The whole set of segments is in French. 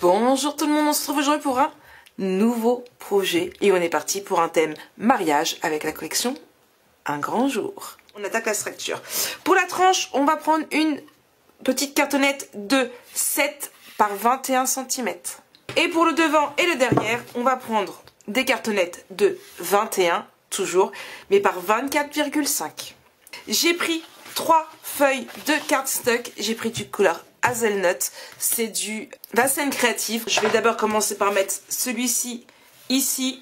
Bonjour tout le monde, on se retrouve aujourd'hui pour un nouveau projet et on est parti pour un thème mariage avec la collection Un Grand Jour. On attaque la structure. Pour la tranche, on va prendre une petite cartonnette de 7 par 21 cm. Et pour le devant et le derrière, on va prendre des cartonnettes de 21, toujours, mais par 24,5. J'ai pris 3 feuilles de cardstock, j'ai pris du couleur Hazelnut, c'est du Vaseline créatif. Je vais d'abord commencer par mettre celui-ci ici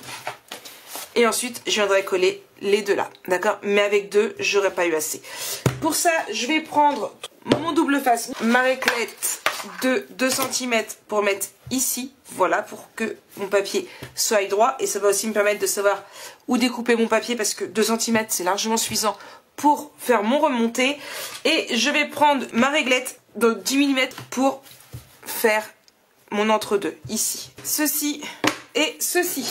et ensuite je viendrai coller les deux là, d'accord? Mais avec deux, j'aurais pas eu assez. Pour ça, je vais prendre mon double face, ma réclette de 2 cm pour mettre ici, voilà, pour que mon papier soit droit, et ça va aussi me permettre de savoir où découper mon papier parce que 2 cm c'est largement suffisant pour faire mon remonté. Et je vais prendre ma réglette de 10 mm pour faire mon entre-deux ici. Ceci et ceci.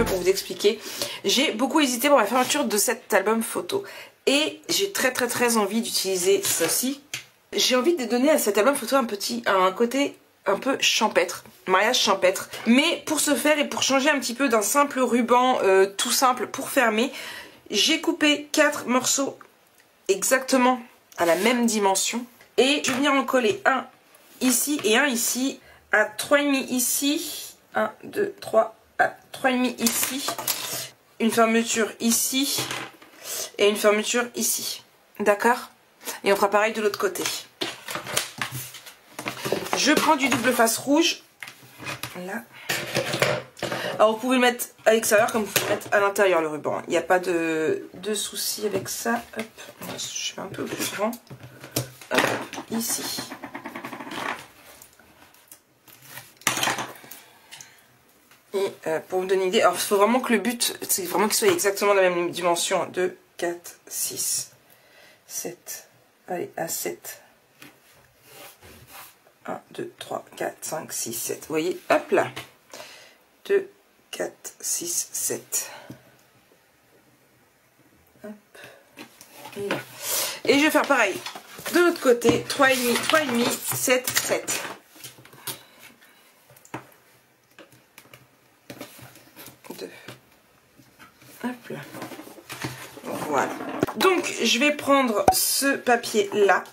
Pour vous expliquer, j'ai beaucoup hésité pour la fermeture de cet album photo et j'ai très envie d'utiliser ceci. J'ai envie de donner à cet album photo un côté un peu champêtre, mariage champêtre, mais pour ce faire et pour changer un petit peu d'un simple ruban tout simple pour fermer, j'ai coupé 4 morceaux exactement à la même dimension et je vais venir en coller un ici et un ici à 3,5 ici, 1, 2, 3 à 3,5 ici, une fermeture ici et une fermeture ici, d'accord? Et on fera pareil de l'autre côté. Je prends du double face rouge, là. Alors vous pouvez le mettre à l'extérieur comme vous pouvez le mettre à l'intérieur le ruban, il n'y a pas de souci avec ça. Hop, je fais un peu plus grand, hop, ici. Et pour vous donner une idée, alors il faut vraiment que le but, c'est vraiment qu'il soit exactement de la même dimension. 2, 4, 6, 7. Allez, à 7. 1, 2, 3, 4, 5, 6, 7. Vous voyez, hop là. 2, 4, 6, 7. Hop. Et là. Et je vais faire pareil. De l'autre côté, 3,5, 7, 7. Hop là. Voilà. Donc je vais prendre ce papier là.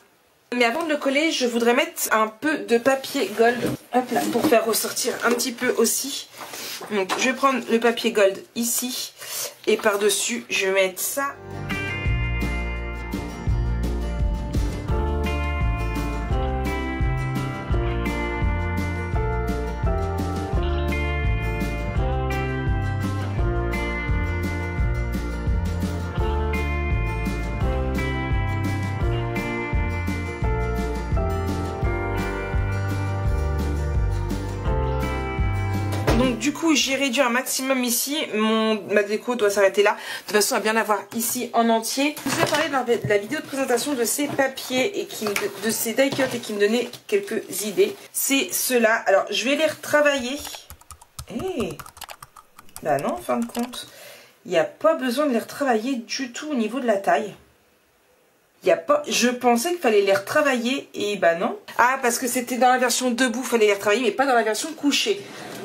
Mais avant de le coller, je voudrais mettre un peu de papier gold. Hop là. Pour faire ressortir un petit peu aussi. Donc je vais prendre le papier gold ici. Et par dessus, je vais mettre ça. Donc du coup j'ai réduit un maximum ici, ma déco doit s'arrêter là, de toute façon à bien l'avoir ici en entier. Je vous ai parlé de la vidéo de présentation de ces papiers et de ces die cut et qui me donnaient quelques idées. C'est ceux-là, alors je vais les retravailler. Bah non, en fin de compte, il n'y a pas besoin de les retravailler du tout au niveau de la taille. Y a pas... Je pensais qu'il fallait les retravailler et bah non. Ah, parce que c'était dans la version debout, il fallait les retravailler, mais pas dans la version couchée.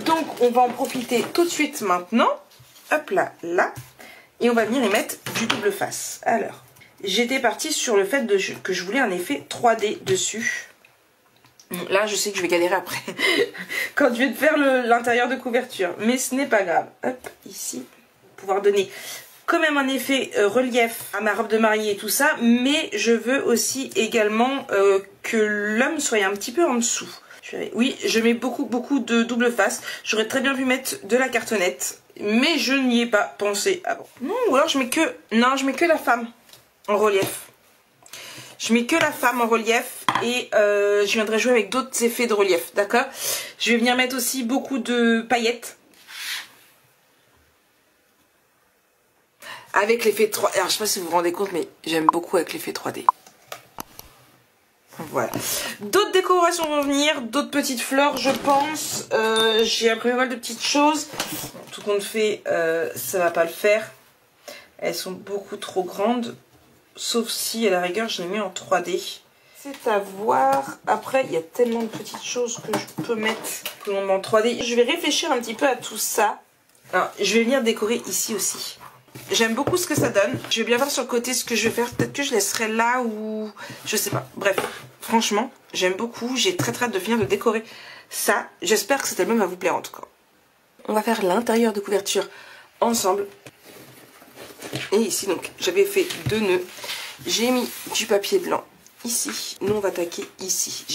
Donc on va en profiter tout de suite maintenant. Hop là, là. Et on va venir y mettre du double face. Alors, j'étais partie sur le fait que je voulais un effet 3D dessus. Là, je sais que je vais galérer après. Quand je vais faire l'intérieur de couverture. Mais ce n'est pas grave. Hop, ici. Pouvoir donner quand même un effet relief à ma robe de mariée et tout ça, mais je veux aussi également que l'homme soit un petit peu en dessous. Oui, je mets beaucoup de double face. J'aurais très bien pu mettre de la cartonnette, mais je n'y ai pas pensé avant. Non, ou alors je mets que... Non, je mets que la femme en relief. Je mets que la femme en relief et je viendrai jouer avec d'autres effets de relief, d'accord? Je vais venir mettre aussi beaucoup de paillettes. Avec l'effet 3D. Alors, je sais pas si vous vous rendez compte, mais j'aime beaucoup avec l'effet 3D. Voilà. D'autres décorations vont venir, d'autres petites fleurs, je pense. J'ai imprimé mal de petites choses. Tout compte fait, ça va pas le faire. Elles sont beaucoup trop grandes. Sauf si, à la rigueur, je les mets en 3D. C'est à voir. Après, il y a tellement de petites choses que je peux mettre que l'on met en 3D. Je vais réfléchir un petit peu à tout ça. Alors, je vais venir décorer ici aussi. J'aime beaucoup ce que ça donne. Je vais bien voir sur le côté ce que je vais faire. Peut-être que je laisserai là ou... Je sais pas. Bref, franchement, j'aime beaucoup. J'ai très hâte de finir de décorer ça. J'espère que cet album va vous plaire en tout cas. On va faire l'intérieur de couverture ensemble. Et ici, donc, j'avais fait 2 nœuds. J'ai mis du papier blanc ici. Nous, on va taquer ici.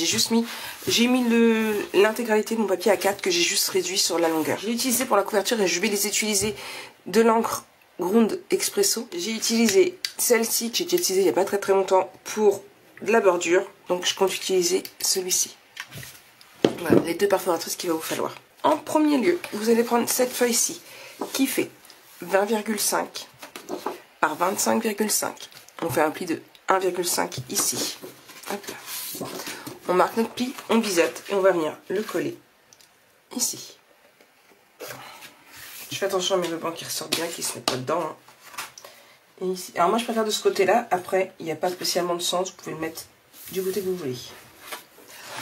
J'ai mis l'intégralité de mon papier A4 que j'ai juste réduit sur la longueur. Je l'ai utilisé pour la couverture et je vais les utiliser de l'encre Grund Expresso. J'ai utilisé celle-ci que j'ai déjà utilisée il n'y a pas très longtemps pour de la bordure. Donc je compte utiliser celui-ci. Voilà, les 2 perforatrices qu'il va vous falloir. En premier lieu, vous allez prendre cette feuille-ci qui fait 20,5 par 25,5. On fait un pli de 1,5 ici. Hop là. On marque notre pli, on biseaute et on va venir le coller ici. Je fais attention à mes rubans qui ressortent bien, qui ne se mettent pas dedans. Hein. Et ici. Alors moi je préfère de ce côté-là. Après, il n'y a pas spécialement de sens. Vous pouvez le mettre du côté que vous voulez.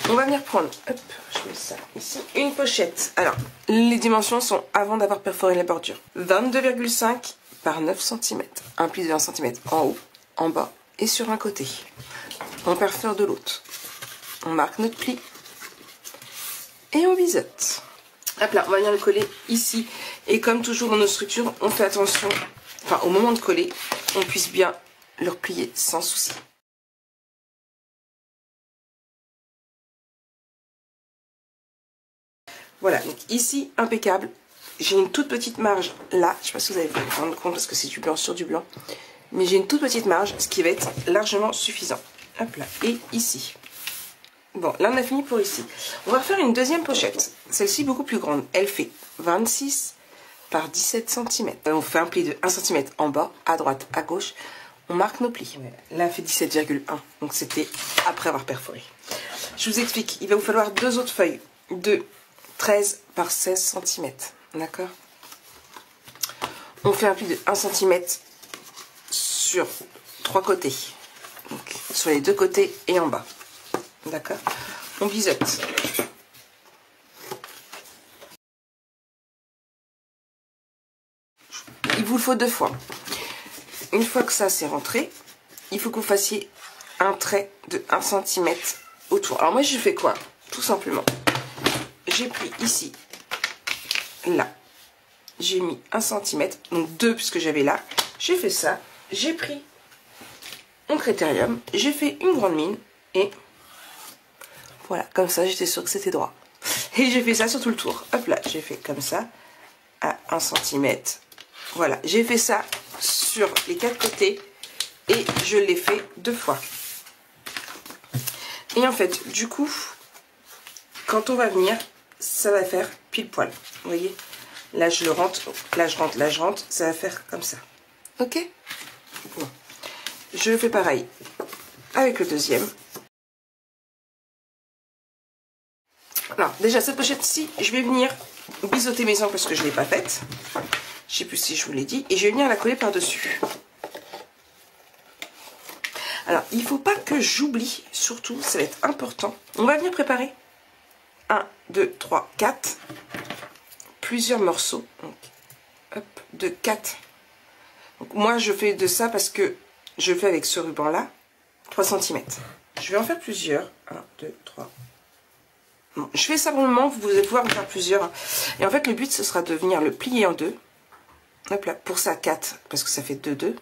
On va venir prendre, hop, je mets ça ici, une pochette. Alors, les dimensions sont avant d'avoir perforé la bordure. 22,5 par 9 cm. Un pli de 1 cm en haut, en bas et sur un côté. On perfore de l'autre. On marque notre pli. Et on biseaute. Hop là, on va venir le coller ici. Et comme toujours dans nos structures, on fait attention, enfin au moment de coller, on puisse bien le replier sans souci. Voilà, donc ici, impeccable. J'ai une toute petite marge là. Je ne sais pas si vous allez vous rendre compte parce que c'est du blanc sur du blanc. Mais j'ai une toute petite marge, ce qui va être largement suffisant. Hop là, et ici. Bon, là on a fini pour ici. On va faire une deuxième pochette. Celle-ci beaucoup plus grande. Elle fait 26 par 17 cm. On fait un pli de 1 cm en bas, à droite, à gauche. On marque nos plis. Là, elle fait 17,1. Donc c'était après avoir perforé. Je vous explique. Il va vous falloir 2 autres feuilles de 13 par 16 cm. D'accord? On fait un pli de 1 cm sur 3 côtés. Donc, sur les 2 côtés et en bas. D'accord? On biseaute. Il vous le faut 2 fois. Une fois que ça c'est rentré, il faut que vous fassiez un trait de 1 cm autour. Alors moi je fais quoi? Tout simplement. J'ai pris ici, là. J'ai mis 1 cm, donc 2 puisque j'avais là. J'ai fait ça. J'ai pris mon critérium. J'ai fait une grande mine et... Voilà, comme ça, j'étais sûre que c'était droit. Et j'ai fait ça sur tout le tour. Hop là, j'ai fait comme ça, à 1 cm. Voilà, j'ai fait ça sur les 4 côtés et je l'ai fait 2 fois. Et en fait, du coup, quand on va venir, ça va faire pile poil. Vous voyez? Là, je le rentre, là, je rentre, là, je rentre. Ça va faire comme ça. Ok? Bon. Je fais pareil avec le deuxième. Alors, déjà, cette pochette-ci, je vais venir biseauter mes angles parce que je ne l'ai pas faite. Je ne sais plus si je vous l'ai dit. Et je vais venir la coller par-dessus. Alors, il ne faut pas que j'oublie, surtout, ça va être important. On va venir préparer 1, 2, 3, 4. Plusieurs morceaux. Donc, hop, de 4. Donc, moi, je fais de ça parce que je fais avec ce ruban-là 3 cm. Je vais en faire plusieurs. 1, 2, 3. Bon, je fais ça pour le moment, vous allez pouvoir en faire plusieurs. Et en fait, le but, ce sera de venir le plier en deux. Hop là, pour ça 4, parce que ça fait 2, 2.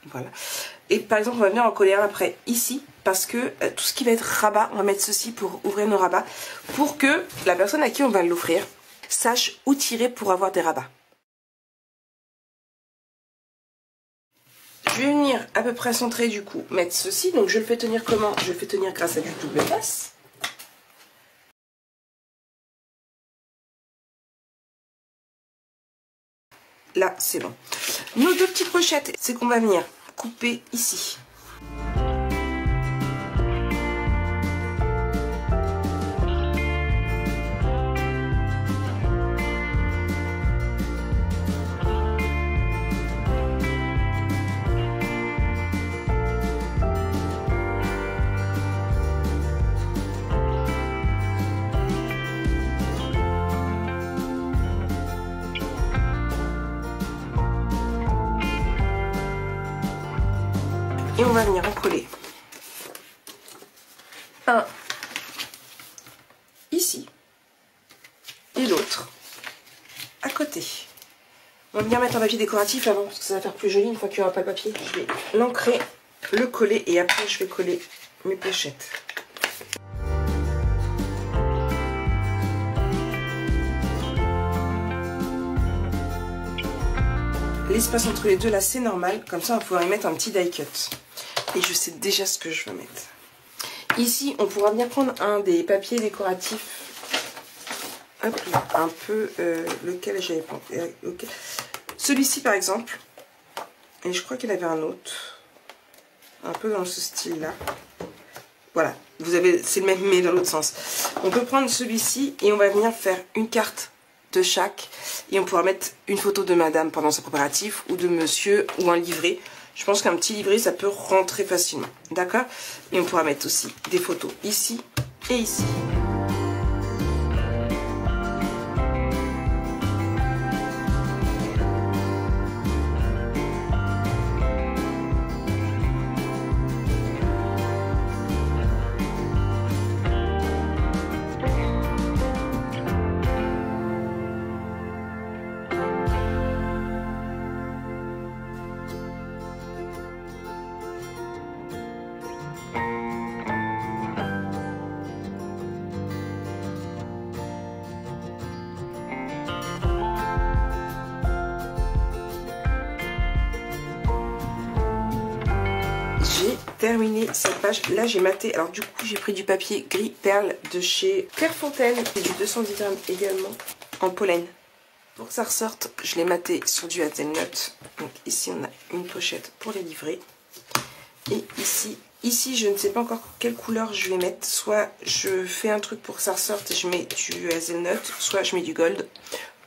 Voilà. Et par exemple, on va venir en coller un après ici, parce que tout ce qui va être rabat, on va mettre ceci pour ouvrir nos rabats, pour que la personne à qui on va l'offrir sache où tirer pour avoir des rabats. Je vais venir à peu près centrer du coup, mettre ceci. Donc je le fais tenir comment? Je le fais tenir grâce à du double face. Là, c'est bon. Nos deux petites pochettes, c'est qu'on va venir couper ici. Et on va venir en coller un ici et l'autre à côté. On va venir mettre un papier décoratif avant parce que ça va faire plus joli une fois qu'il n'y aura pas le papier. Je vais l'ancrer, le coller et après je vais coller mes pochettes. L'espace entre les deux là c'est normal, comme ça on va pouvoir y mettre un petit die cut. Et je sais déjà ce que je veux mettre. Ici on pourra bien prendre un des papiers décoratifs. Hop là, un peu lequel j'avais pensé. Okay. Celui-ci par exemple. Et je crois qu'il y avait un autre. Un peu dans ce style là. Voilà, vous avez, c'est le même mais dans l'autre sens. On peut prendre celui-ci et on va venir faire une carte de chaque et on pourra mettre une photo de madame pendant ce préparatif ou de monsieur ou un livret. Je pense qu'un petit livret ça peut rentrer facilement, d'accord? Et on pourra mettre aussi des photos ici et ici. J'ai terminé cette page. Là, j'ai maté. Alors, du coup, j'ai pris du papier gris perle de chez Clairefontaine. C'est du 210 grammes également en pollen. Pour que ça ressorte, je l'ai maté sur du hazelnut. Donc, ici, on a une pochette pour les livrer. Et ici, je ne sais pas encore quelle couleur je vais mettre. Soit je fais un truc pour que ça ressorte et je mets du hazelnut. Soit je mets du gold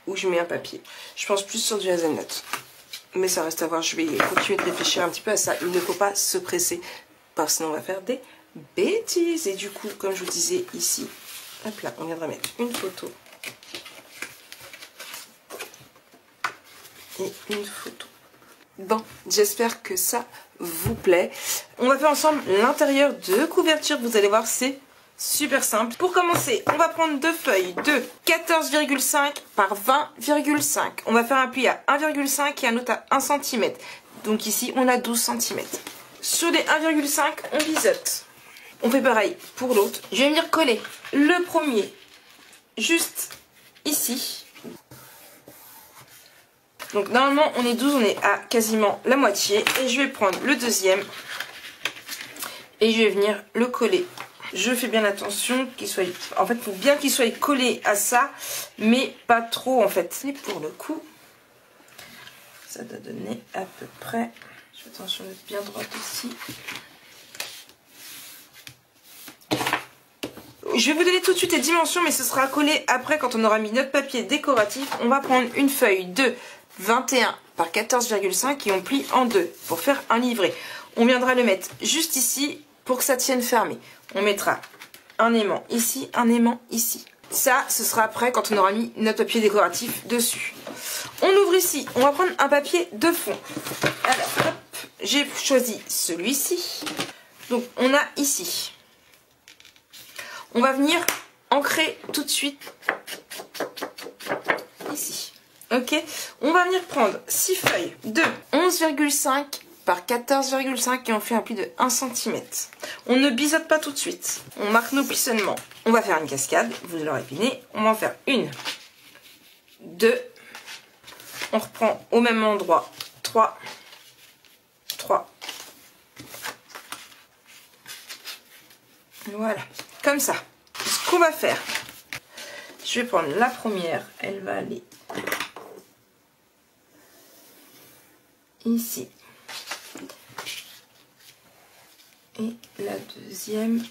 ou je mets un papier. Je pense plus sur du hazelnut. Mais ça reste à voir, je vais continuer de réfléchir un petit peu à ça. Il ne faut pas se presser, parce que sinon on va faire des bêtises. Et du coup, comme je vous disais ici, hop là, on viendra mettre une photo. Et une photo. Bon, j'espère que ça vous plaît. On va faire ensemble l'intérieur de couverture, vous allez voir, c'est super simple. Pour commencer, on va prendre deux feuilles de 14,5 par 20,5. On va faire un pli à 1,5 et un autre à 1 cm. Donc ici, on a 12 cm. Sur les 1,5, on biseute. On fait pareil pour l'autre. Je vais venir coller le premier juste ici. Donc normalement, on est 12, on est à quasiment la moitié. Et je vais prendre le deuxième et je vais venir le coller. Je fais bien attention qu'il soit... En fait, il faut bien qu'il soit collé à ça, mais pas trop en fait. Et pour le coup, ça doit donner à peu près... Je fais attention d'être bien droite aussi. Je vais vous donner tout de suite les dimensions, mais ce sera collé après quand on aura mis notre papier décoratif. On va prendre une feuille de 21 par 14,5 et on plie en deux pour faire un livret. On viendra le mettre juste ici pour que ça tienne fermé. On mettra un aimant ici, un aimant ici. Ça, ce sera après quand on aura mis notre papier décoratif dessus. On ouvre ici. On va prendre un papier de fond. Alors, hop, j'ai choisi celui-ci. Donc, on a ici. On va venir ancrer tout de suite ici. Ok, on va venir prendre 6 feuilles de 11,5 par 14,5 et on fait un pli de 1 cm. On ne biseaute pas tout de suite. On marque nos plissonnements. On va faire une cascade, vous l'aurez deviné. On va en faire 1, 2. On reprend au même endroit 3, 3. Voilà, comme ça. Ce qu'on va faire, je vais prendre la première, elle va aller ici. Et la deuxième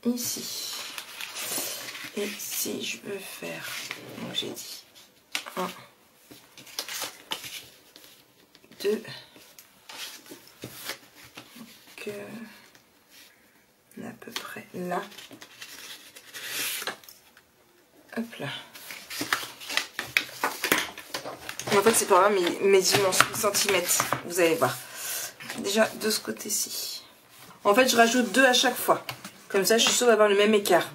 ici. Et si je veux faire, donc j'ai dit 1, 2, que on est à peu près là. Hop là. En fait, c'est pas grave, mes dimensions centimètres, vous allez voir. Déjà, de ce côté-ci. En fait, je rajoute 2 à chaque fois. Comme ça, je suis sûre d'avoir le même écart.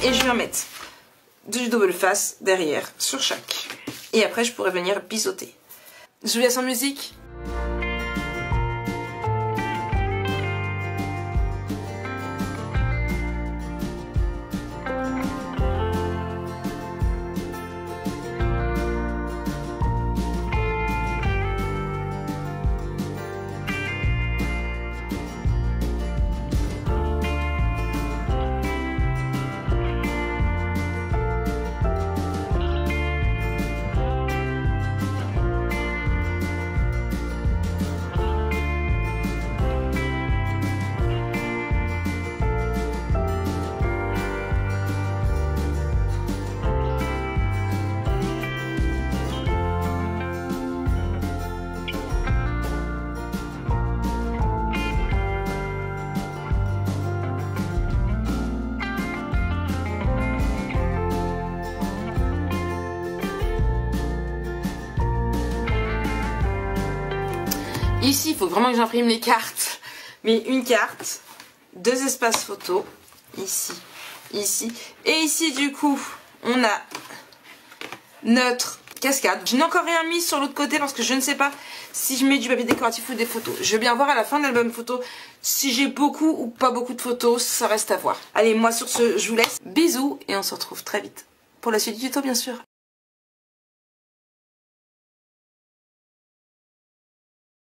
Et je viens mettre du double face derrière sur chaque. Et après je pourrais venir biseauter. Je vous laisse en musique. Ici, il faut vraiment que j'imprime les cartes. Mais une carte, 2 espaces photos, ici, ici. Et ici, du coup, on a notre cascade. Je n'ai encore rien mis sur l'autre côté parce que je ne sais pas si je mets du papier décoratif ou des photos. Je vais bien voir à la fin de l'album photo si j'ai beaucoup ou pas beaucoup de photos. Ça reste à voir. Allez, moi sur ce, je vous laisse. Bisous et on se retrouve très vite pour la suite du tuto, bien sûr.